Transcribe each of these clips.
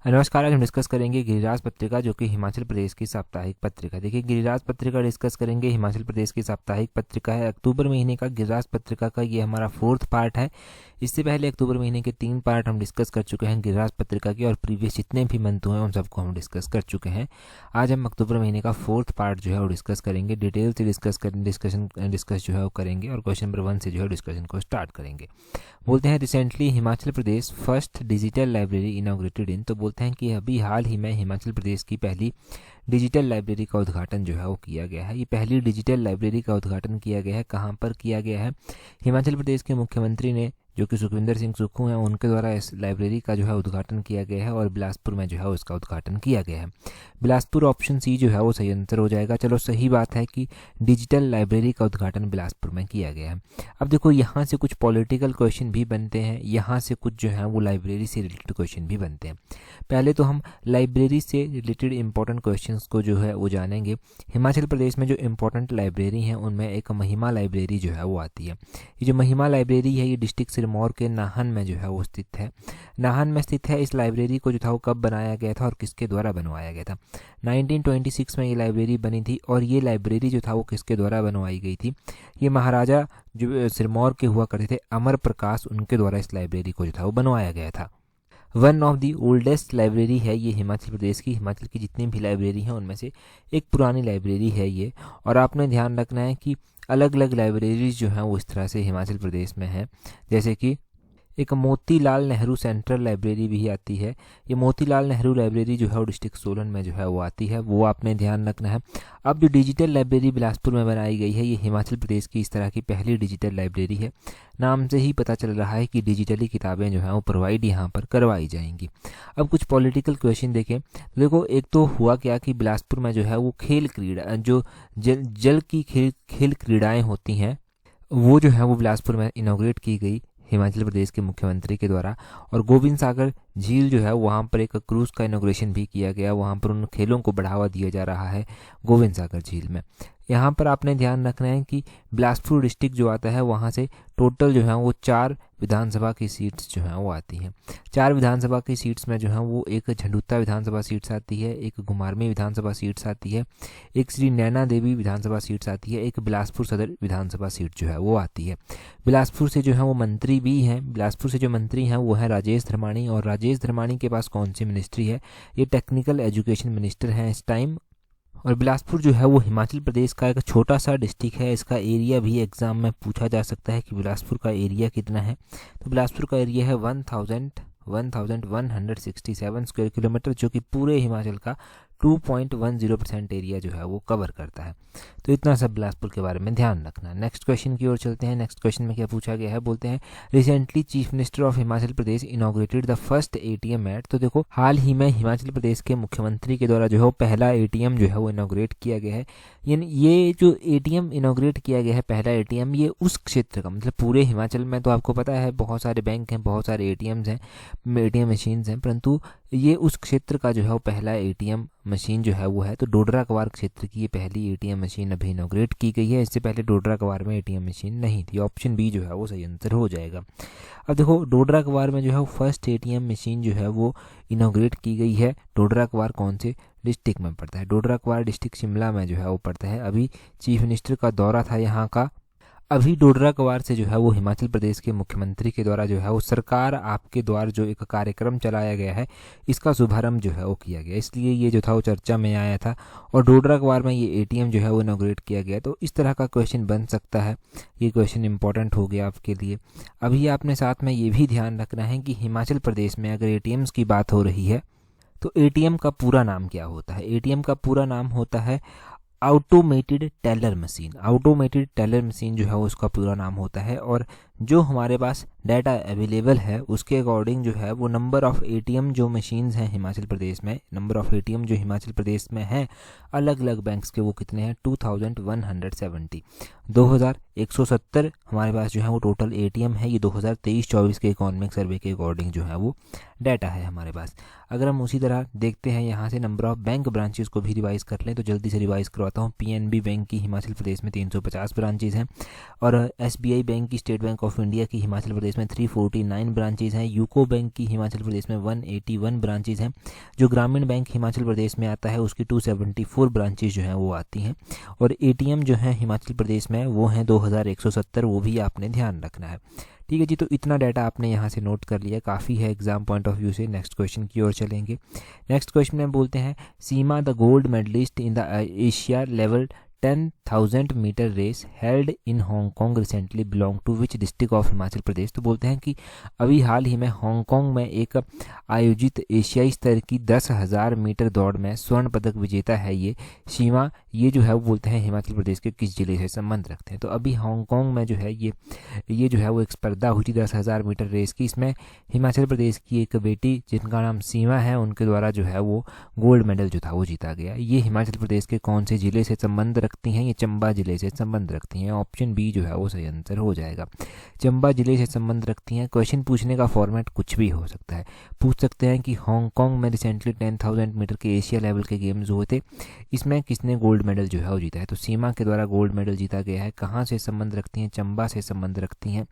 नमस्कार। आज हम डिस्कस करेंगे गिरिराज पत्रिका, जो कि हिमाचल प्रदेश की साप्ताहिक पत्रिका। देखिए, गिरिराज पत्रिका डिस्कस करेंगे। हिमाचल प्रदेश की साप्ताहिक पत्रिका है अक्टूबर महीने का। गिरिराज पत्रिका का ये हमारा 4th पार्ट है। इससे पहले अक्टूबर महीने के 3 पार्ट हम डिस्कस कर चुके हैं गिरिराज पत्रिका के, और प्रीवियस जितने भी मंथ हुए हैं उन सबको हम डिस्कस कर चुके हैं। आज हम अक्टूबर महीने का 4th पार्ट जो है वो डिस्कस करेंगे। डिटेल से डिस्कस जो है वो करेंगे, और क्वेश्चन नंबर 1 से जो है डिस्कशन को स्टार्ट करेंगे। बोलते हैं recently Himachal Pradesh first digital library inaugurated इन। तो बोलते हैं कि अभी हाल ही में हिमाचल प्रदेश की पहली डिजिटल लाइब्रेरी का उद्घाटन जो है वो किया गया है। ये पहली डिजिटल लाइब्रेरी का उद्घाटन किया गया है। कहाँ पर किया गया है? हिमाचल प्रदेश के मुख्यमंत्री ने, जो कि सुखविंदर सिंह सुक्खू हैं, उनके द्वारा इस लाइब्रेरी का जो है उद्घाटन किया गया है, और बिलासपुर में जो है उसका उद्घाटन किया गया है। बिलासपुर ऑप्शन सी जो है वो सही आंसर हो जाएगा। चलो, सही बात है कि डिजिटल लाइब्रेरी का उद्घाटन बिलासपुर में किया गया है। अब देखो, यहाँ से कुछ पॉलिटिकल क्वेश्चन भी बनते हैं, यहाँ से कुछ जो है वो लाइब्रेरी से रिलेटेड क्वेश्चन भी बनते हैं। पहले तो हम लाइब्रेरी से रिलेटेड इंपॉर्टेंट क्वेश्चंस को जो है वो जानेंगे। हिमाचल प्रदेश में जो इंपॉर्टेंट लाइब्रेरी हैं उनमें एक महिमा लाइब्रेरी जो है वो आती है। ये जो महिमा लाइब्रेरी है ये डिस्ट्रिक्ट सिरमौर के नाहन में जो है वो स्थित है। नाहन में स्थित है। इस लाइब्रेरी को जो था वो कब बनाया गया था और किसके द्वारा बनवाया गया था? 1926 में ये लाइब्रेरी बनी थी। और ये लाइब्रेरी जो था वो किसके द्वारा बनवाई गई थी? ये महाराजा जो सिरमौर के हुआ करते थे, अमर प्रकाश, उनके द्वारा इस लाइब्रेरी को जो था वो बनवाया गया था। One of the oldest library है ये हिमाचल प्रदेश की। हिमाचल की जितनी भी लाइब्रेरी हैं उनमें से एक पुरानी लाइब्रेरी है ये। और आपने ध्यान रखना है कि अलग अलग लाइब्रेरीज जो हैं वो इस तरह से हिमाचल प्रदेश में हैं। जैसे कि एक मोतीलाल नेहरू सेंट्रल लाइब्रेरी भी आती है। ये मोतीलाल नेहरू लाइब्रेरी जो है वो डिस्ट्रिक्ट सोलन में जो है वो आती है, वो आपने ध्यान रखना है। अब जो डिजिटल लाइब्रेरी बिलासपुर में बनाई गई है, ये हिमाचल प्रदेश की इस तरह की पहली डिजिटल लाइब्रेरी है। नाम से ही पता चल रहा है कि डिजिटली किताबें जो हैं वो प्रोवाइड यहाँ पर करवाई जाएंगी। अब कुछ पॉलिटिकल क्वेश्चन देखें तो देखो, एक तो हुआ क्या कि बिलासपुर में जो है वो खेल क्रीड़ा, जो जल की खेल क्रीड़ाएँ होती हैं, वो जो है वो बिलासपुर में इनॉग्रेट की गई हिमाचल प्रदेश के मुख्यमंत्री के द्वारा। और गोविंद सागर झील जो है वहाँ पर एक क्रूज़ का इनॉग्रेशन भी किया गया। वहाँ पर उन खेलों को बढ़ावा दिया जा रहा है गोविंद सागर झील में। यहाँ पर आपने ध्यान रखना है कि बिलासपुर डिस्ट्रिक्ट जो आता है वहाँ से टोटल जो है वो 4 विधानसभा की सीट्स जो हैं वो आती हैं। 4 विधानसभा की सीट्स में जो है वो एक झंडुता विधानसभा सीट्स आती है, एक घुमारवीं विधानसभा सीट्स आती है, एक श्री नैना देवी विधानसभा सीट्स आती है, एक बिलासपुर सदर विधानसभा सीट जो है वो आती है। बिलासपुर से जो है वो मंत्री भी हैं। बिलासपुर से जो मंत्री हैं वो हैं राजेश धर्माणी। और राजेश धर्माणी के पास कौन सी मिनिस्ट्री है? ये टेक्निकल एजुकेशन मिनिस्टर हैं इस टाइम। और बिलासपुर जो है वो हिमाचल प्रदेश का एक छोटा सा डिस्ट्रिक्ट है। इसका एरिया भी एग्जाम में पूछा जा सकता है कि बिलासपुर का एरिया कितना है। तो बिलासपुर का एरिया है 1167 स्क्वायर किलोमीटर, जो कि पूरे हिमाचल का 2.10% एरिया जो है वो कवर करता है। तो इतना सब बिलासपुर के बारे में ध्यान रखना है। नेक्स्ट क्वेश्चन की ओर चलते हैं। नेक्स्ट क्वेश्चन में क्या पूछा गया है? बोलते हैं recently chief minister of Himachal Pradesh inaugurated the first ATM at. तो देखो, हाल ही में हिमाचल प्रदेश के मुख्यमंत्री के द्वारा जो है वो पहला एटीएम जो है वो इनॉग्रेट किया गया है। यानी ये जो एटीएम इनॉग्रेट किया गया है, पहला एटीएम, ये उस क्षेत्र का, मतलब पूरे हिमाचल में तो आपको पता है बहुत सारे बैंक हैं, बहुत सारे एटीएम्स हैं, एटीएम मशीन्स हैं, परंतु ये उस क्षेत्र का जो है वो पहला एटीएम मशीन जो है वो है। तो डोडरा क्वार क्षेत्र की ये पहली एटीएम मशीन अभी इनॉग्रेट की गई है। इससे पहले डोडरा क्वार में एटीएम मशीन नहीं थी। ऑप्शन बी जो है वो सही आंसर हो जाएगा। अब देखो, डोडरा क्वार में जो है वो फर्स्ट एटीएम मशीन जो है वो इनॉग्रेट की गई है। डोडरा क्वार कौन से डिस्ट्रिक्ट में पड़ता है? डोडरा क्वार डिस्ट्रिक्ट शिमला में जो है वो पड़ता है। अभी चीफ मिनिस्टर का दौरा था यहाँ का। अभी डोडरा क्वार से जो है वो हिमाचल प्रदेश के मुख्यमंत्री के द्वारा जो है वो सरकार आपके द्वार जो एक कार्यक्रम चलाया गया है, इसका शुभारंभ जो है वो किया गया, इसलिए ये जो था वो चर्चा में आया था। और डोडरा क्वार में ये एटीएम जो है वो इनॉग्रेट किया गया। तो इस तरह का क्वेश्चन बन सकता है। ये क्वेश्चन इंपॉर्टेंट हो गया आपके लिए। अभी आपने साथ में ये भी ध्यान रखना है कि हिमाचल प्रदेश में अगर एटीएम्स की बात हो रही है तो एटीएम का पूरा नाम क्या होता है? एटीएम का पूरा नाम होता है automated teller machine. Automated teller machine जो है उसका पूरा नाम होता है। और जो हमारे पास डाटा अवेलेबल है उसके अकॉर्डिंग जो है वो नंबर ऑफ़ एटीएम जो मशीन्स हैं हिमाचल प्रदेश में, नंबर ऑफ़ एटीएम जो हिमाचल प्रदेश में हैं अलग अलग बैंक्स के, वो कितने हैं? 2170। 2170 हमारे पास जो है वो टोटल एटीएम है। ये 2023-24 के इकोनॉमिक सर्वे के अकॉर्डिंग जो है वो डाटा है हमारे पास। अगर हम उसी तरह देखते हैं यहाँ से नंबर ऑफ़ बैंक ब्रांचेस को भी रिवाइज़ कर लें तो जल्दी से रिवाइज़ करवाता हूँ। पीएनबी बैंक की हिमाचल प्रदेश में 350 ब्रांचेज़ हैं, और एसबीआई बैंक की, state bank bank of India की हिमाचल प्रदेश में 349 ब्रांचेज हैं। यूको बैंक की हिमाचल प्रदेश में 181 ब्रांचेज हैं। जो ग्रामीण बैंक हिमाचल प्रदेश में आता है उसकी 274 ब्रांचेज जो हैं वो आती हैं। और एटीएम जो है हिमाचल प्रदेश में वो हैं 2170, वो भी आपने ध्यान रखना है। ठीक है जी, तो इतना डाटा आपने यहाँ से नोट कर लिया, काफ़ी है एग्जाम पॉइंट ऑफ व्यू से। नेक्स्ट क्वेश्चन की ओर चलेंगे। नेक्स्ट क्वेश्चन में बोलते हैं Seema the gold medallist in the Asia level 10,000 metre race held in Hong Kong recently belong to which district of Himachal Pradesh. तो बोलते हैं कि अभी हाल ही में हांगकांग में एक आयोजित एशियाई स्तर की 10,000 मीटर दौड़ में स्वर्ण पदक विजेता है ये सीमा। ये जो है वो बोलते हैं हिमाचल प्रदेश के किस जिले से संबंध रखते हैं। तो अभी हांगकांग में जो है ये जो है वो एक स्पर्धा हुई थी 10,000 मीटर रेस की। इसमें हिमाचल प्रदेश की एक बेटी जिनका नाम सीमा है, उनके द्वारा जो है वो गोल्ड मेडल जो था वो जीता गया। ये हिमाचल प्रदेश के कौन से जिले से संबंध रखती हैं? ये चंबा जिले से संबंध रखती हैं। ऑप्शन बी जो है वो सही आंसर हो जाएगा, चंबा जिले से संबंध रखती हैं। क्वेश्चन पूछने का फॉर्मेट कुछ भी हो सकता है। पूछ सकते हैं कि हांगकांग में रिसेंटली 10,000 मीटर के एशिया लेवल के गेम्स हुए थे, इसमें किसने गोल्ड मेडल जो है वो जीता है? तो सीमा के द्वारा गोल्ड मेडल जीता गया है। कहाँ से संबंध रखती हैं? चंबा से संबंध रखती हैं।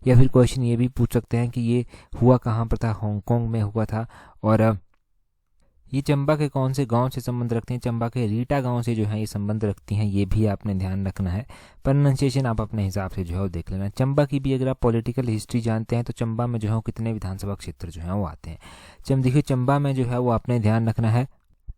या फिर क्वेश्चन ये भी पूछ सकते हैं कि ये हुआ कहाँ पर था? हांगकांग में हुआ था। और ये चंबा के कौन से गांव से संबंध रखते हैं? चंबा के रीटा गांव से जो है ये संबंध रखती हैं। ये भी आपने ध्यान रखना है। प्रोनाउंसिएशन आप अपने हिसाब से जो है वो देख लेना। चंबा की भी अगर आप पॉलिटिकल हिस्ट्री जानते हैं तो चंबा में जो है वो कितने विधानसभा क्षेत्र जो है वो आते हैं। देखिए चंबा में जो है वो आपने ध्यान रखना है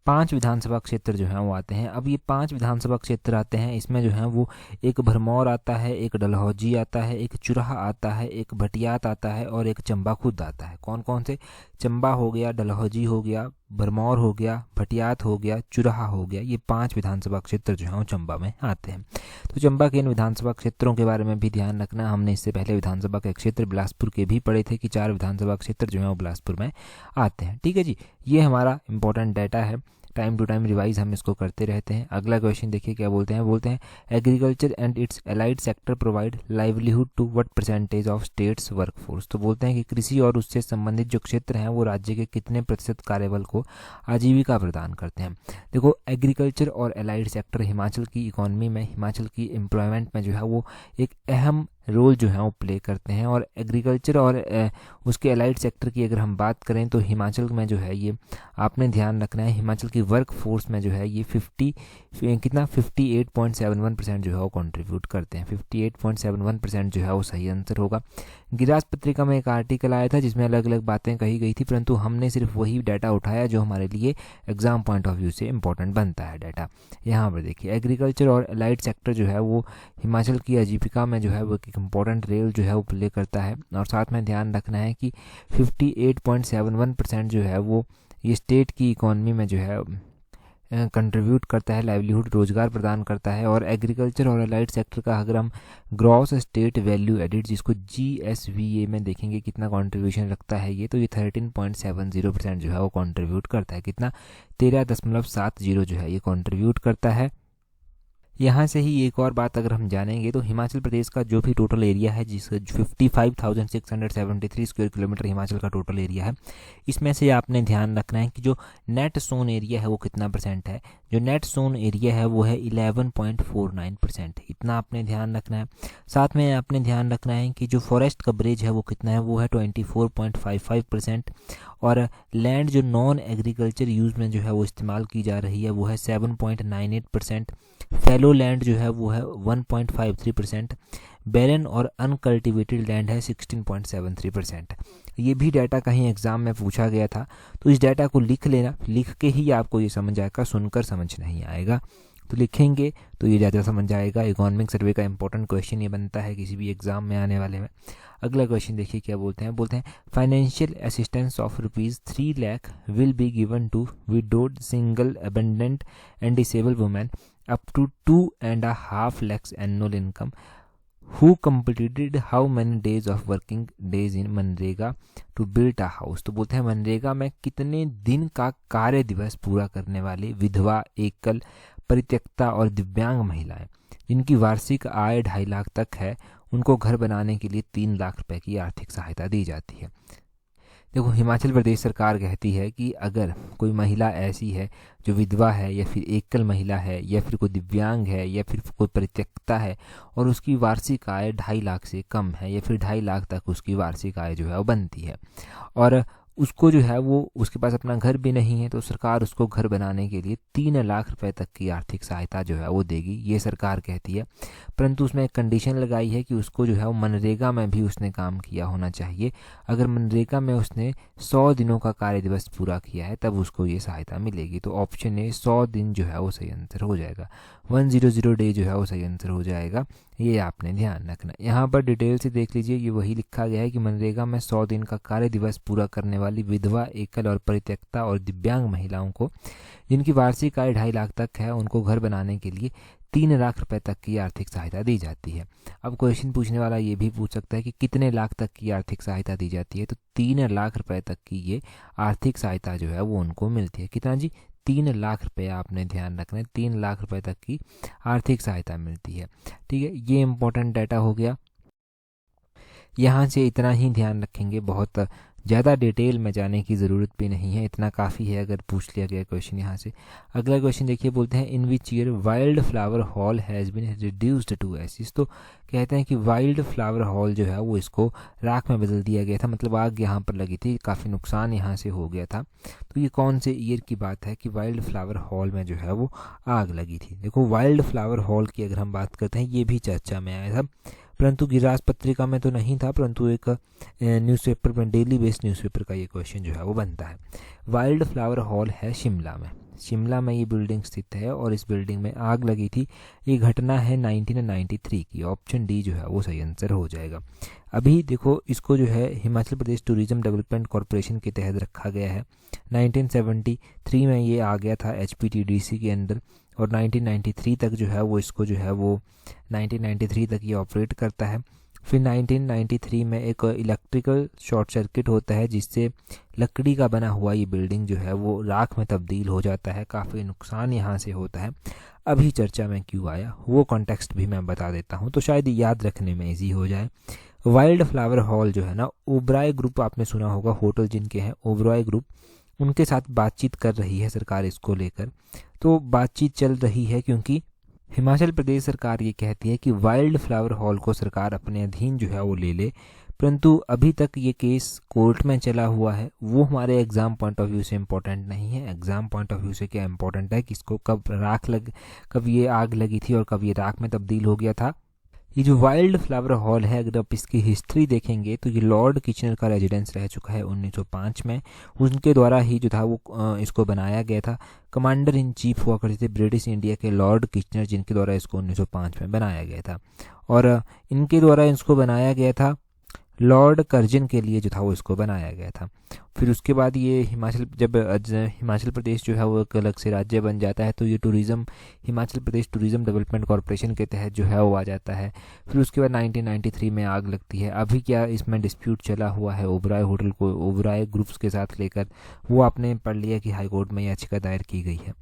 5 विधानसभा क्षेत्र जो हैं वो आते हैं। अब ये 5 विधानसभा क्षेत्र आते हैं, इसमें जो है वो एक भरमौर आता है, एक डलहौजी आता है, एक चुराह आता है, एक भटियात आता है और एक चंबा खुद आता है। कौन कौन से? चंबा हो गया, डलहौजी हो गया, भरमौर हो गया, भटियात हो गया, चुराह हो गया। ये 5 विधानसभा क्षेत्र जो हैं वो चंबा में आते हैं। तो चंबा के इन विधानसभा क्षेत्रों के बारे में भी ध्यान रखना। हमने इससे पहले विधानसभा के क्षेत्र बिलासपुर के भी पढ़े थे कि 4 विधानसभा क्षेत्र जो हैं वो बिलासपुर में आते हैं। ठीक है जी, ये हमारा इंपॉर्टेंट डाटा है। टाइम टू टाइम रिवाइज हम इसको करते रहते हैं। अगला क्वेश्चन देखिए क्या बोलते हैं agriculture and its allied sector provide livelihood to what percentage of state's workforce. तो बोलते हैं कि कृषि और उससे संबंधित जो क्षेत्र हैं वो राज्य के कितने प्रतिशत कार्यबल को आजीविका प्रदान करते हैं। देखो एग्रीकल्चर और एलाइड सेक्टर हिमाचल की इकोनॉमी में, हिमाचल की एम्प्लॉयमेंट में जो है वो एक अहम रोल जो है वो प्ले करते हैं। और एग्रीकल्चर और उसके एलाइड सेक्टर की अगर हम बात करें तो हिमाचल में जो है ये आपने ध्यान रखना है, हिमाचल की वर्क फोर्स में जो है ये 58.71% जो है वो कंट्रीब्यूट करते हैं। 58.71% जो है वो सही आंसर होगा। गिरास पत्रिका में एक आर्टिकल आया था जिसमें अलग अलग बातें कही गई थी, परंतु हमने सिर्फ वही डाटा उठाया जो हमारे लिए एग्जाम पॉइंट ऑफ व्यू से इंपॉर्टेंट बनता है डाटा। यहाँ पर देखिए एग्रीकल्चर और एलाइड सेक्टर जो है वो हिमाचल की आजीविका में जो है वो एक इम्पॉर्टेंट रोल जो है वो प्ले करता है। और साथ में ध्यान रखना है कि 58.71% जो है वो ये स्टेट की इकोनॉमी में जो है कंट्रीब्यूट करता है, लाइवलीहुड रोजगार प्रदान करता है। और एग्रीकल्चर और एलाइड सेक्टर का अगर हम ग्रॉस स्टेट वैल्यू एडिड जिसको GSVA में देखेंगे कितना कंट्रीब्यूशन रखता है ये, तो ये 13.70% जो है वो कंट्रीब्यूट करता है। कितना? 13.70 जो है ये कंट्रीब्यूट करता है। यहाँ से ही एक और बात अगर हम जानेंगे तो हिमाचल प्रदेश का जो भी टोटल एरिया है, जिस 55,673 स्क्वायर किलोमीटर हिमाचल का टोटल एरिया है, इसमें से आपने ध्यान रखना है कि जो नेट सोन एरिया है वो कितना परसेंट है। जो नेट सोन एरिया है वो है 11.49%, इतना आपने ध्यान रखना है। साथ में आपने ध्यान रखना है कि जो फॉरेस्ट कवरेज है वो कितना है, वो है 24.55%। और लैंड जो नॉन एग्रीकल्चर यूज़ में जो है वो इस्तेमाल की जा रही है वो है 7.98%। फैलो लैंड जो है वो है 1.53%। बैरन और अनकल्टिवेटेड लैंड है 16.73%। ये भी डाटा कहीं एग्जाम में पूछा गया था, तो इस डाटा को लिख लेना, लिख के ही आपको ये समझ आएगा, सुनकर समझ नहीं आएगा। तो लिखेंगे तो ये ज़्यादा समझ आएगा। इकोनॉमिक सर्वे का इंपॉर्टेंट क्वेश्चन ये बनता है किसी भी एग्जाम में आने वाले में। अगला क्वेश्चन देखिए क्या बोलते हैं financial assistance of ₹3 lakh will be given to widowed single abandoned and disable women up to 2.5 lakhs annual income who completed how many days of working days in मनरेगा टू बिल्ड अ हाउस। तो बोलते हैं मनरेगा में कितने दिन का कार्य दिवस पूरा करने वाले विधवा, एकल, परित्यक्ता और दिव्यांग महिलाएं जिनकी वार्षिक आय 2.5 लाख तक है, उनको घर बनाने के लिए 3 लाख रुपए की आर्थिक सहायता दी जाती है। देखो हिमाचल प्रदेश सरकार कहती है कि अगर कोई महिला ऐसी है जो विधवा है या फिर एकल महिला है या फिर कोई दिव्यांग है या फिर कोई परित्यक्ता है और उसकी वार्षिक आय 2.5 लाख से कम है या फिर 2.5 लाख तक उसकी वार्षिक आय जो है वो बनती है और उसको जो है वो उसके पास अपना घर भी नहीं है, तो सरकार उसको घर बनाने के लिए 3 लाख रुपए तक की आर्थिक सहायता जो है वो देगी, ये सरकार कहती है। परंतु उसमें एक कंडीशन लगाई है कि उसको जो है वो मनरेगा में भी उसने काम किया होना चाहिए। अगर मनरेगा में उसने 100 दिनों का कार्य दिवस पूरा किया है तब उसको ये सहायता मिलेगी। तो ऑप्शन ए 100 दिन जो है वो सही आंसर हो जाएगा, 100 डे जो है वो सही आंसर हो जाएगा। ये आपने ध्यान रखना। यहाँ पर डिटेल से देख लीजिए, ये वही लिखा गया है कि मनरेगा में 100 दिन का कार्य दिवस पूरा करने वाली विधवा, एकल और परित्यक्ता और दिव्यांग महिलाओं को जिनकी वार्षिक आय 2.5 लाख तक है उनको घर बनाने के लिए 3 लाख रुपए तक की आर्थिक सहायता दी जाती है। अब क्वेश्चन पूछने वाला ये भी पूछ सकता है कि कितने लाख तक की आर्थिक सहायता दी जाती है, तो 3 लाख रुपए तक की ये आर्थिक सहायता जो है वो उनको मिलती है। कितना जी? 3 लाख रुपये। आपने ध्यान रखना है 3 लाख रुपए तक की आर्थिक सहायता मिलती है। ठीक है, ये इंपॉर्टेंट डाटा हो गया। यहाँ से इतना ही ध्यान रखेंगे, बहुत ज़्यादा डिटेल में जाने की ज़रूरत भी नहीं है, इतना काफ़ी है अगर पूछ लिया गया क्वेश्चन यहाँ से। अगला क्वेश्चन देखिए, बोलते हैं in which year Wild Flower Hall has been reduced to ashes. तो कहते हैं कि वाइल्ड फ्लावर हॉल जो है वो इसको राख में बदल दिया गया था, मतलब आग यहाँ पर लगी थी, काफ़ी नुकसान यहाँ से हो गया था। तो ये कौन से ईयर की बात है कि वाइल्ड फ्लावर हॉल में जो है वो आग लगी थी? देखो वाइल्ड फ्लावर हॉल की अगर हम बात करते हैं, ये भी चर्चा में आया था, परंतु गिरिराज पत्रिका में तो नहीं था, परंतु एक न्यूज़पेपर में, डेली बेस्ड न्यूज़पेपर का ये क्वेश्चन जो है वो बनता है। वाइल्ड फ्लावर हॉल है शिमला में, शिमला में ये बिल्डिंग स्थित है और इस बिल्डिंग में आग लगी थी। ये घटना है 1993 की। ऑप्शन डी जो है वो सही आंसर हो जाएगा। अभी देखो इसको जो है Himachal Pradesh tourism development corporation के तहत रखा गया है। 1973 में ये आ गया था HPTDC के अंदर और 1993 तक जो है वो इसको जो है वो 1993 तक ये ऑपरेट करता है। फिर 1993 में एक इलेक्ट्रिकल शॉर्ट सर्किट होता है जिससे लकड़ी का बना हुआ ये बिल्डिंग जो है वो राख में तब्दील हो जाता है, काफ़ी नुकसान यहाँ से होता है। अभी चर्चा में क्यों आया वो कॉन्टेक्स्ट भी मैं बता देता हूँ, तो शायद याद रखने में ईजी हो जाए। वाइल्ड फ्लावर हॉल जो है ना, ओबराय ग्रुप आपने सुना होगा, होटल जिनके हैं ओबराय ग्रुप, उनके साथ बातचीत कर रही है सरकार इसको लेकर। तो बातचीत चल रही है क्योंकि हिमाचल प्रदेश सरकार ये कहती है कि वाइल्ड फ्लावर हॉल को सरकार अपने अधीन जो है वो ले ले, परंतु अभी तक ये केस कोर्ट में चला हुआ है। वो हमारे एग्ज़ाम पॉइंट ऑफ व्यू से इम्पोर्टेंट नहीं है। एग्ज़ाम पॉइंट ऑफ व्यू से क्या इम्पोर्टेंट है कि इसको कब ये आग लगी थी और कब ये राख में तब्दील हो गया था। ये जो वाइल्ड फ्लावर हॉल है, अगर आप इसकी हिस्ट्री देखेंगे तो ये लॉर्ड किचनर का रेजिडेंस रह चुका है 1905 में। उनके द्वारा ही जो था वो इसको बनाया गया था। कमांडर इन चीफ हुआ करते थे ब्रिटिश इंडिया के लॉर्ड किचनर, जिनके द्वारा इसको 1905 में बनाया गया था और इनके द्वारा इसको बनाया गया था लॉर्ड कर्जन के लिए जो था वो इसको बनाया गया था। फिर उसके बाद ये हिमाचल प्रदेश जो है वो एक अलग से राज्य बन जाता है, तो ये Himachal Pradesh tourism development corporation के तहत जो है वो आ जाता है। फिर उसके बाद 1993 में आग लगती है। अभी क्या इसमें डिस्प्यूट चला हुआ है ओबराय होटल को ओबराय ग्रुप्स के साथ लेकर, वो आपने पढ़ लिया कि हाई कोर्ट में याचिका दायर की गई है।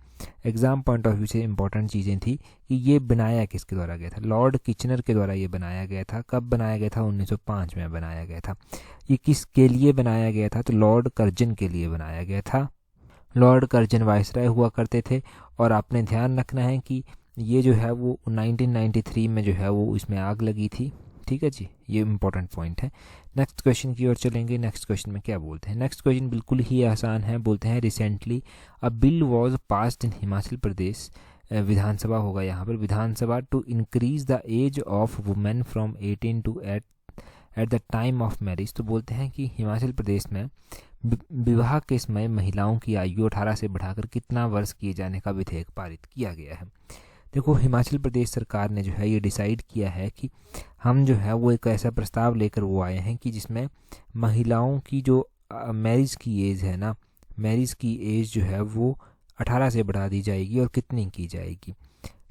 एग्ज़ाम पॉइंट ऑफ व्यू से इंपॉर्टेंट चीज़ें थी कि ये बनाया किसके द्वारा गया था, लॉर्ड किचनर के द्वारा ये बनाया गया था। कब बनाया गया था? 1905 में बनाया गया था। ये किसके लिए बनाया गया था? तो लॉर्ड कर्जन के लिए बनाया गया था। लॉर्ड कर्जन वाइसराय हुआ करते थे और आपने ध्यान रखना है कि ये जो है वो 1993 में जो है वो इसमें आग लगी थी। ठीक है जी, ये इंपॉर्टेंट पॉइंट है। नेक्स्ट क्वेश्चन की ओर चलेंगे। नेक्स्ट क्वेश्चन में क्या बोलते हैं? नेक्स्ट क्वेश्चन बिल्कुल ही आसान है। बोलते हैं recently a bill was passed in Himachal Pradesh, Vidhansabha होगा यहाँ पर, Vidhansabha to increase the age of women from 18 to at the time of marriage. तो बोलते हैं कि हिमाचल प्रदेश में विवाह के समय महिलाओं की आयु 18 से बढ़ाकर कितना वर्ष किए जाने का विधेयक पारित किया गया है। देखो हिमाचल प्रदेश सरकार ने जो है ये डिसाइड किया है कि हम जो है वो एक ऐसा प्रस्ताव लेकर वो आए हैं कि जिसमें महिलाओं की जो मैरिज की एज है ना, मैरिज की एज जो है वो 18 से बढ़ा दी जाएगी। और कितनी की जाएगी?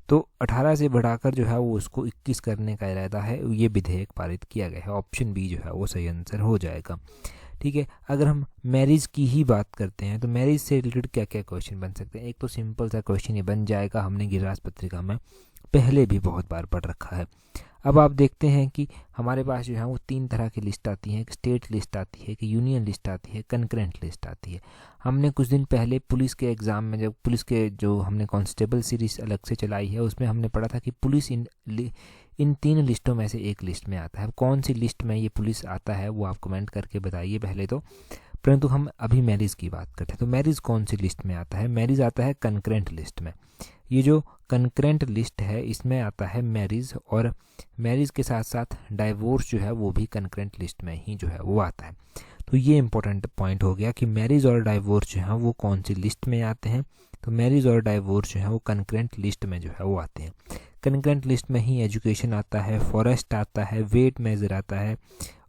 तो 18 से बढ़ाकर जो है वो उसको 21 करने का इरादा है। ये विधेयक पारित किया गया है। ऑप्शन बी जो है वो सही आंसर हो जाएगा। ठीक है, अगर हम मैरिज की ही बात करते हैं तो मैरिज से रिलेटेड क्या क्या क्वेश्चन बन सकते हैं? एक तो सिंपल सा क्वेश्चन ये बन जाएगा, हमने गिरिराज पत्रिका में पहले भी बहुत बार पढ़ रखा है। अब आप देखते हैं कि हमारे पास जो है वो 3 तरह की लिस्ट आती हैं, एक स्टेट लिस्ट आती है, एक यूनियन लिस्ट आती है, कंकरेंट लिस्ट आती है। हमने कुछ दिन पहले पुलिस के एग्ज़ाम में, जब पुलिस के जो हमने कांस्टेबल सीरीज़ अलग से चलाई है, उसमें हमने पढ़ा था कि पुलिस इन 3 लिस्टों में से एक लिस्ट में आता है। कौन सी लिस्ट में ये पुलिस आता है वो आप कमेंट करके बताइए पहले तो। परंतु हम अभी मैरिज की बात करते हैं, तो मैरिज कौन सी लिस्ट में आता है? मैरिज आता है कंकरेंट लिस्ट में। ये जो कंकरेंट लिस्ट है इसमें आता है मैरिज, और मैरिज के साथ साथ डाइवोर्स जो है वो भी कंकरेंट लिस्ट में ही जो है वो आता है। तो ये इंपॉर्टेंट पॉइंट हो गया कि मैरिज और डाइवोर्स जो है वो कौन सी लिस्ट में आते हैं। तो मैरिज और डाइवोर्स जो है वो कंकरेंट लिस्ट में जो है वो आते हैं। कंकरेंट लिस्ट में ही एजुकेशन आता है, फॉरेस्ट आता है, वेट मेजर आता है,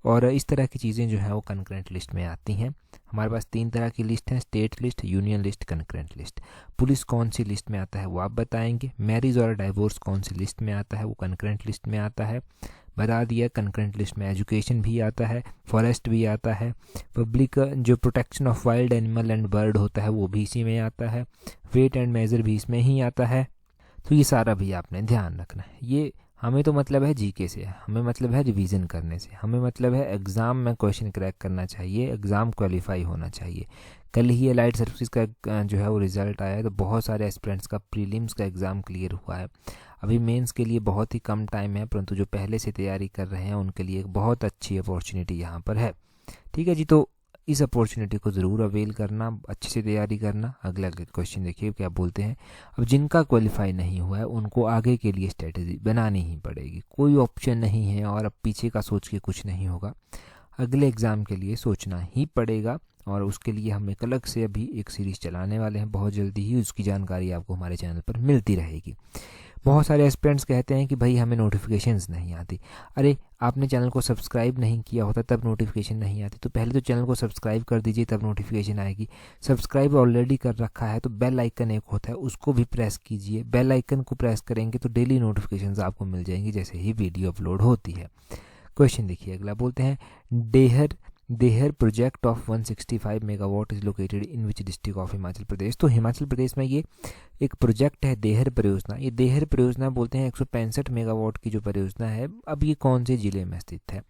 और इस तरह की चीज़ें जो है वो कंकरेंट लिस्ट में आती हैं। हमारे पास 3 तरह की लिस्ट है, state list, union list, concurrent list. Police कौन सी लिस्ट में आता है वो आप बताएंगे। मैरिज और डाइवोर्स कौन सी लिस्ट में आता है वो कंकरेंट लिस्ट में आता है, बता दिया। कंकरेंट लिस्ट में एजुकेशन भी आता है, फॉरेस्ट भी आता है, पब्लिक जो protection of wild animal and bird होता है वो भी इसी में आता है, वेट एंड मेजर भी इसमें ही आता है। तो ये सारा भी आपने ध्यान रखना है। ये हमें तो मतलब है जीके से, हमें मतलब है रिवीजन करने से, हमें मतलब है एग्ज़ाम में क्वेश्चन क्रैक करना चाहिए, एग्ज़ाम क्वालिफाई होना चाहिए। कल ही एलाइड सर्विसेज का जो है वो रिज़ल्ट आया है, तो बहुत सारे एस्पिरेंट्स का प्रीलिम्स का एग्ज़ाम क्लियर हुआ है। अभी मेंस के लिए बहुत ही कम टाइम है, परंतु जो पहले से तैयारी कर रहे हैं उनके लिए एक बहुत अच्छी अपॉर्चुनिटी यहाँ पर है। ठीक है जी, तो इस अपॉर्चुनिटी को ज़रूर अवेल करना, अच्छे से तैयारी करना। अगला क्वेश्चन देखिए क्या बोलते हैं। अब जिनका क्वालिफाई नहीं हुआ है उनको आगे के लिए स्ट्रेटजी बनानी ही पड़ेगी, कोई ऑप्शन नहीं है, और अब पीछे का सोच के कुछ नहीं होगा। अगले एग्ज़ाम के लिए सोचना ही पड़ेगा, और उसके लिए हम एक अलग से अभी एक सीरीज़ चलाने वाले हैं बहुत जल्दी ही। उसकी जानकारी आपको हमारे चैनल पर मिलती रहेगी। बहुत सारे एस्पिरेंट्स कहते हैं कि भाई हमें नोटिफिकेशंस नहीं आती। अरे आपने चैनल को सब्सक्राइब नहीं किया होता तब नोटिफिकेशन नहीं आती, तो पहले तो चैनल को सब्सक्राइब कर दीजिए तब नोटिफिकेशन आएगी। सब्सक्राइब ऑलरेडी कर रखा है तो बेल आइकन एक होता है उसको भी प्रेस कीजिए। बेल आइकन को प्रेस करेंगे तो डेली नोटिफिकेशंस आपको मिल जाएंगी जैसे ही वीडियो अपलोड होती है। क्वेश्चन देखिए अगला, बोलते हैं Dehar project of 165 megawatt is located in which district of Himachal Pradesh. तो हिमाचल प्रदेश में ये एक प्रोजेक्ट है देहर परियोजना। ये देहर परियोजना बोलते हैं 165 मेगावाट की जो परियोजना है, अब ये कौन से ज़िले में स्थित है?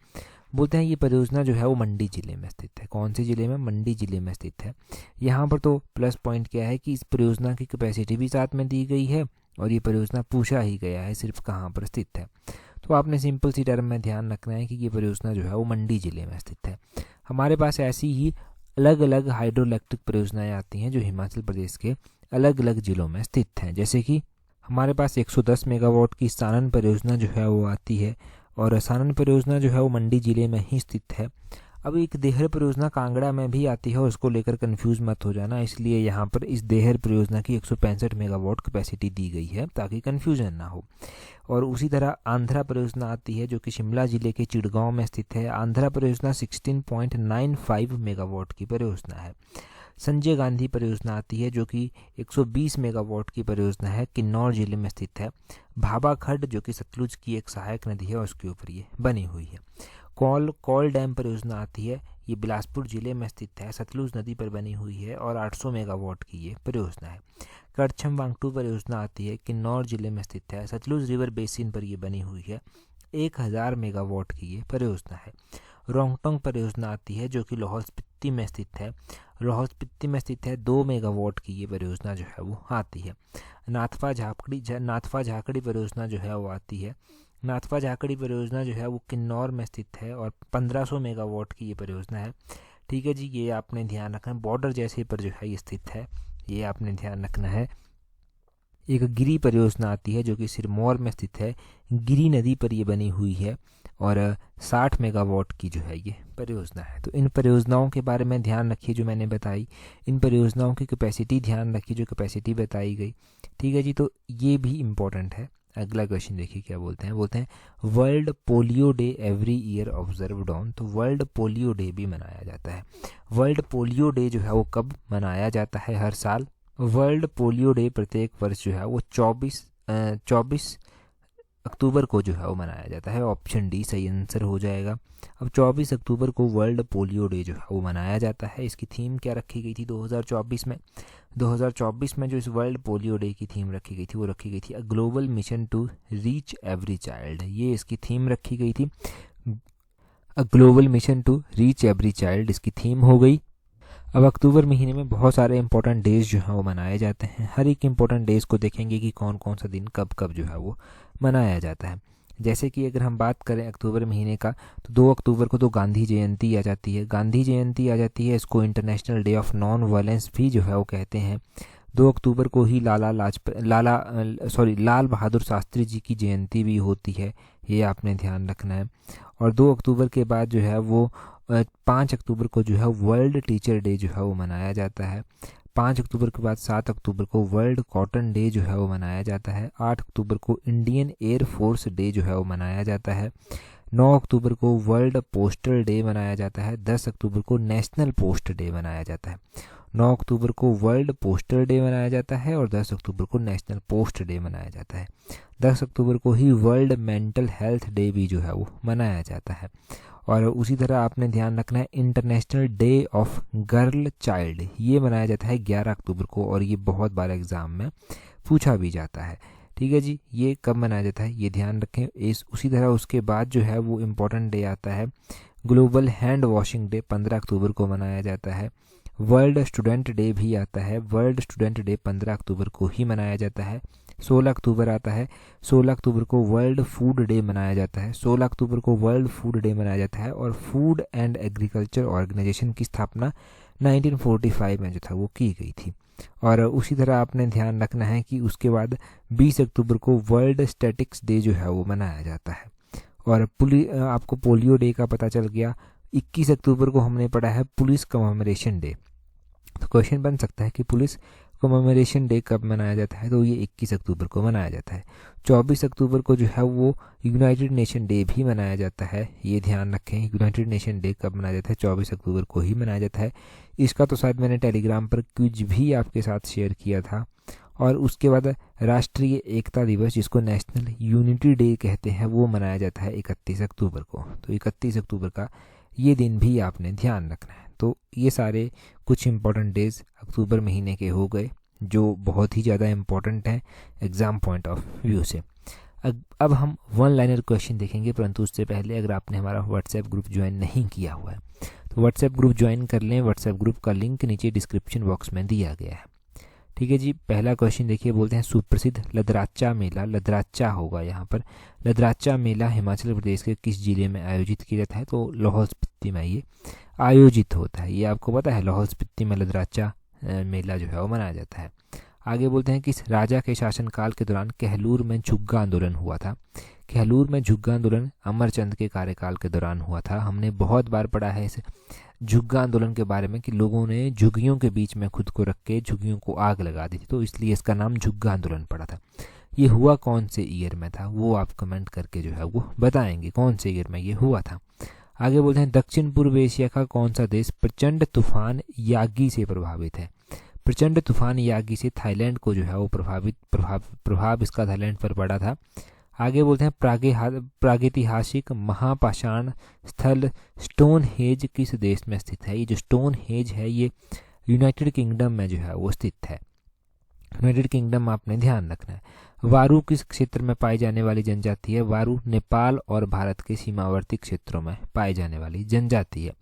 बोलते हैं ये परियोजना जो है वो मंडी ज़िले में स्थित है। कौन से ज़िले में? मंडी ज़िले में स्थित है। यहाँ पर तो प्लस पॉइंट क्या है कि इस परियोजना की कैपेसिटी भी साथ में दी गई है, और ये परियोजना पूछा ही गया है सिर्फ कहाँ पर स्थित है। तो आपने सिंपल सी टर्म में ध्यान रखना है कि ये परियोजना जो है वो मंडी ज़िले में स्थित है। हमारे पास ऐसी ही अलग अलग हाइड्रो इलेक्ट्रिक परियोजनाएँ आती हैं जो हिमाचल प्रदेश के अलग अलग ज़िलों में स्थित हैं। जैसे कि हमारे पास 110 मेगावाट की सानन परियोजना जो है वो आती है, और सानन परियोजना जो है वो मंडी ज़िले में ही स्थित है। अब एक देहर परियोजना कांगड़ा में भी आती है, उसको लेकर कंफ्यूज मत हो जाना, इसलिए यहाँ पर इस देहर परियोजना की 165 मेगावाट कैपेसिटी दी गई है ताकि कंफ्यूजन ना हो। और उसी तरह आंध्रा परियोजना आती है जो कि शिमला जिले के चिड़गांव में स्थित है। आंध्रा परियोजना 16.95 मेगावाट की परियोजना है। संजय गांधी परियोजना आती है जो कि 120 मेगावाट की परियोजना है, किन्नौर जिले में स्थित है। भाभा खड्ड जो कि सतलुज की एक सहायक नदी है उसके ऊपर ये बनी हुई है। कॉल डैम परियोजना आती है, ये बिलासपुर जिले में स्थित है, सतलुज नदी पर बनी हुई है और 800 मेगावाट की ये परियोजना है। करछम वांगटू परियोजना आती है, किन्नौर जिले में स्थित है, सतलुज रिवर बेसिन पर ये बनी हुई है, 1000 मेगावाट की ये परियोजना है। रोंगटोंग परियोजना आती है जो कि लाहौल स्पीति में स्थित है, लाहौल स्पीति में स्थित है, 2 मेगावाट की ये परियोजना जो है वो आती है। नाथपा झाकड़ी परियोजना जो है वो आती है। नाथपा झाकड़ी परियोजना जो है वो किन्नौर में स्थित है और 1500 मेगावाट की ये परियोजना है। ठीक है जी, ये आपने ध्यान रखना है। बॉर्डर जैसे पर जो है ये स्थित है, ये आपने ध्यान रखना है। एक गिरी परियोजना आती है जो कि सिरमौर में स्थित है, गिरी नदी पर ये बनी हुई है और 60 मेगावाट की जो है ये परियोजना है। तो इन परियोजनाओं के बारे में ध्यान रखिए जो मैंने बताई, इन परियोजनाओं की कैपेसिटी ध्यान रखिए जो कैपेसिटी बताई गई। ठीक है जी, तो ये भी इम्पोर्टेंट है। अगला क्वेश्चन देखिए क्या बोलते हैं world polio day every year observed on. तो वर्ल्ड पोलियो डे भी मनाया जाता है। वर्ल्ड पोलियो डे जो है वो कब मनाया जाता है? हर साल। वर्ल्ड पोलियो डे प्रत्येक वर्ष जो है वो 24 अक्टूबर को जो है वो मनाया जाता है। ऑप्शन डी सही आंसर हो जाएगा। अब 24 अक्टूबर को वर्ल्ड पोलियो डे जो है वो मनाया जाता है। इसकी थीम क्या रखी गई थी 2024 में? 2024 में जो इस वर्ल्ड पोलियो डे की थीम रखी गई थी वो रखी गई थी a global mission to reach every child. ये इसकी थीम रखी गई थी, a global mission to reach every child इसकी थीम हो गई। अब अक्टूबर महीने में बहुत सारे इंपॉर्टेंट डेज जो हैं वो मनाए जाते हैं। हर एक इंपॉर्टेंट डेज को देखेंगे कि कौन कौन सा दिन कब कब जो है वो मनाया जाता है। जैसे कि अगर हम बात करें अक्टूबर महीने का, तो 2 अक्टूबर को तो गांधी जयंती आ जाती है। गांधी जयंती आ जाती है, इसको international day of non violence भी जो है वो कहते हैं। 2 अक्टूबर को ही लाल बहादुर शास्त्री जी की जयंती भी होती है, ये आपने ध्यान रखना है। और 2 अक्टूबर के बाद जो है वो 5 अक्टूबर को जो है वर्ल्ड टीचर डे जो है वो मनाया जाता है। 5 अक्टूबर के बाद 7 अक्टूबर को वर्ल्ड कॉटन डे जो है वो मनाया जाता है। 8 अक्टूबर को इंडियन एयर फोर्स डे जो है वो मनाया जाता है। 9 अक्टूबर को वर्ल्ड पोस्टल डे मनाया जाता है। 10 अक्टूबर को नेशनल पोस्ट डे मनाया जाता है। 9 अक्टूबर को वर्ल्ड पोस्टल डे मनाया जाता है और 10 अक्टूबर को नेशनल पोस्ट डे मनाया जाता है। 10 अक्टूबर को ही वर्ल्ड मेंटल हेल्थ डे भी जो है वो मनाया जाता है। और उसी तरह आपने ध्यान रखना है international day of girl child, ये मनाया जाता है 11 अक्टूबर को, और ये बहुत बार एग्ज़ाम में पूछा भी जाता है। ठीक है जी, ये कब मनाया जाता है ये ध्यान रखें। उसी तरह उसके बाद जो है वो इम्पोर्टेंट डे आता है ग्लोबल हैंड वॉशिंग डे, 15 अक्टूबर को मनाया जाता है। वर्ल्ड स्टूडेंट डे भी आता है, वर्ल्ड स्टूडेंट डे 15 अक्टूबर को ही मनाया जाता है। 16 अक्टूबर आता है, 16 अक्टूबर को वर्ल्ड फूड डे मनाया जाता है। 16 अक्टूबर को वर्ल्ड फूड डे मनाया जाता है और फूड एंड एग्रीकल्चर ऑर्गेनाइजेशन की स्थापना 1945 में जो था वो की गई थी। और उसी तरह आपने ध्यान रखना है कि उसके बाद 20 अक्टूबर को वर्ल्ड स्टैटिक्स डे जो है वो मनाया जाता है। और आपको पोलियो डे का पता चल गया। 21 अक्टूबर को हमने पढ़ा है पुलिस कमेमोरेशन डे। तो क्वेश्चन बन सकता है कि पुलिस कमेमोरेशन डे कब मनाया जाता है, तो ये 21 अक्टूबर को मनाया जाता है। 24 अक्टूबर को जो है वो यूनाइटेड नेशन डे भी मनाया जाता है, ये ध्यान रखें। यूनाइटेड नेशन डे कब मनाया जाता है? 24 अक्टूबर को ही मनाया जाता है। इसका तो शायद मैंने टेलीग्राम पर क्विज भी आपके साथ शेयर किया था। और उसके बाद राष्ट्रीय एकता दिवस, जिसको नेशनल यूनिटी डे कहते हैं, वो मनाया जाता है 31 अक्टूबर को। तो 31 अक्टूबर का ये दिन भी आपने ध्यान रखना है। तो ये सारे कुछ इंपॉर्टेंट डेज अक्टूबर महीने के हो गए, जो बहुत ही ज़्यादा इम्पोर्टेंट हैं एग्ज़ाम पॉइंट ऑफ व्यू से। अब हम वन लाइनर क्वेश्चन देखेंगे, परंतु उससे पहले अगर आपने हमारा व्हाट्सएप ग्रुप ज्वाइन नहीं किया हुआ है तो व्हाट्सएप ग्रुप ज्वाइन कर लें। व्हाट्सएप ग्रुप का लिंक नीचे डिस्क्रिप्शन बॉक्स में दिया गया है। ठीक है जी, पहला क्वेश्चन देखिए, बोलते हैं सुप्रसिद्ध लदराचा मेला, लदराचा होगा यहाँ पर, लदराचा मेला हिमाचल प्रदेश के किस जिले में आयोजित किया जाता है? तो लाहौल स्पीति में ये आयोजित होता है। ये आपको पता है, लाहौल स्पीति में लदराचा मेला जो है वो मनाया जाता है। आगे बोलते हैं किस राजा के शासनकाल के दौरान कहलूर में झुग्गा आंदोलन हुआ था? कहलूर में झुग्गा आंदोलन अमरचंद के कार्यकाल के दौरान हुआ था। हमने बहुत बार पढ़ा है इस झुग्गा आंदोलन के बारे में कि लोगों ने झुग्गियों के बीच में खुद को रख के झुग्गियों को आग लगा दी थी, तो इसलिए इसका नाम झुग्गा आंदोलन पड़ा था। ये हुआ कौन से ईयर में था, वो आप कमेंट करके जो है वो बताएंगे कौन से ईयर में ये हुआ था। आगे बोलते हैं दक्षिण पूर्व एशिया का कौन सा देश प्रचंड तूफान यागी से प्रभावित है? प्रचंड तूफान यागी से थाईलैंड को जो है वो प्रभाव इसका थाईलैंड पर पड़ा था। आगे बोलते हैं प्रागैतिहासिक महापाषाण स्थल स्टोन हेज किस देश में स्थित है? ये जो स्टोन हेज है ये यूनाइटेड किंगडम में जो है वो स्थित है। यूनाइटेड किंगडम आपने ध्यान रखना है। वारू किस क्षेत्र में पाई जाने वाली जनजाति है? वारू नेपाल और भारत के सीमावर्ती क्षेत्रों में पाई जाने वाली जनजाति है।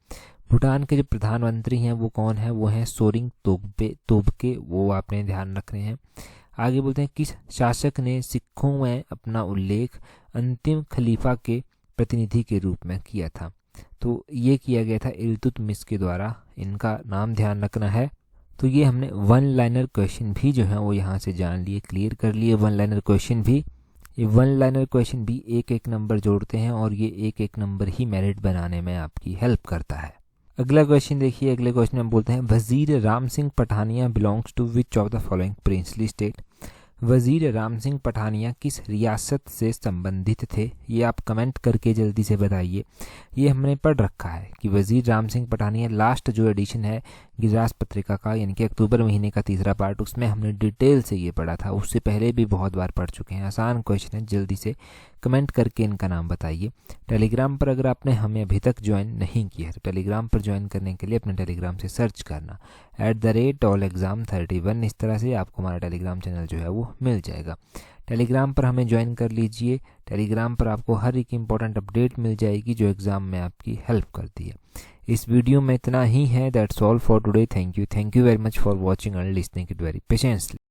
भूटान के जो प्रधानमंत्री हैं वो कौन है? वो हैं सोरिंग तोब्गे, वो आपने ध्यान रखने हैं। आगे बोलते हैं किस शासक ने सिखों में अपना उल्लेख अंतिम खलीफा के प्रतिनिधि के रूप में किया था? तो ये किया गया था इल्तुतमिश के द्वारा, इनका नाम ध्यान रखना है। तो ये हमने वन लाइनर क्वेश्चन भी जो है वो यहाँ से जान लिए, क्लियर कर लिए। वन लाइनर क्वेश्चन भी, ये वन लाइनर क्वेश्चन भी एक एक नंबर जोड़ते हैं और ये एक एक नंबर ही मेरिट बनाने में आपकी हेल्प करता है। अगला क्वेश्चन देखिए, अगले क्वेश्चन में बोलते हैं Wazir Ram Singh Pathania belongs to which of the following princely state? Wazir Ram Singh Pathania किस रियासत से संबंधित थे? ये आप कमेंट करके जल्दी से बताइए। ये हमने पढ़ रखा है कि वजीर राम सिंह पठानिया, लास्ट जो एडिशन है गिरिराज पत्रिका का, यानी कि अक्टूबर महीने का तीसरा पार्ट, उसमें हमने डिटेल से ये पढ़ा था। उससे पहले भी बहुत बार पढ़ चुके हैं। आसान क्वेश्चन है, जल्दी से कमेंट करके इनका नाम बताइए। टेलीग्राम पर अगर आपने हमें अभी तक ज्वाइन नहीं किया है तो टेलीग्राम पर ज्वाइन करने के लिए अपने टेलीग्राम से सर्च करना @allexam31। इस तरह से आपको हमारा टेलीग्राम चैनल जो है वो मिल जाएगा। टेलीग्राम पर हमें ज्वाइन कर लीजिए। टेलीग्राम पर आपको हर एक इम्पॉर्टेंट अपडेट मिल जाएगी जो एग्ज़ाम में आपकी हेल्प करती है। इस वीडियो में इतना ही है। That's all for today. Thank you very much for watching and listening it very patiently.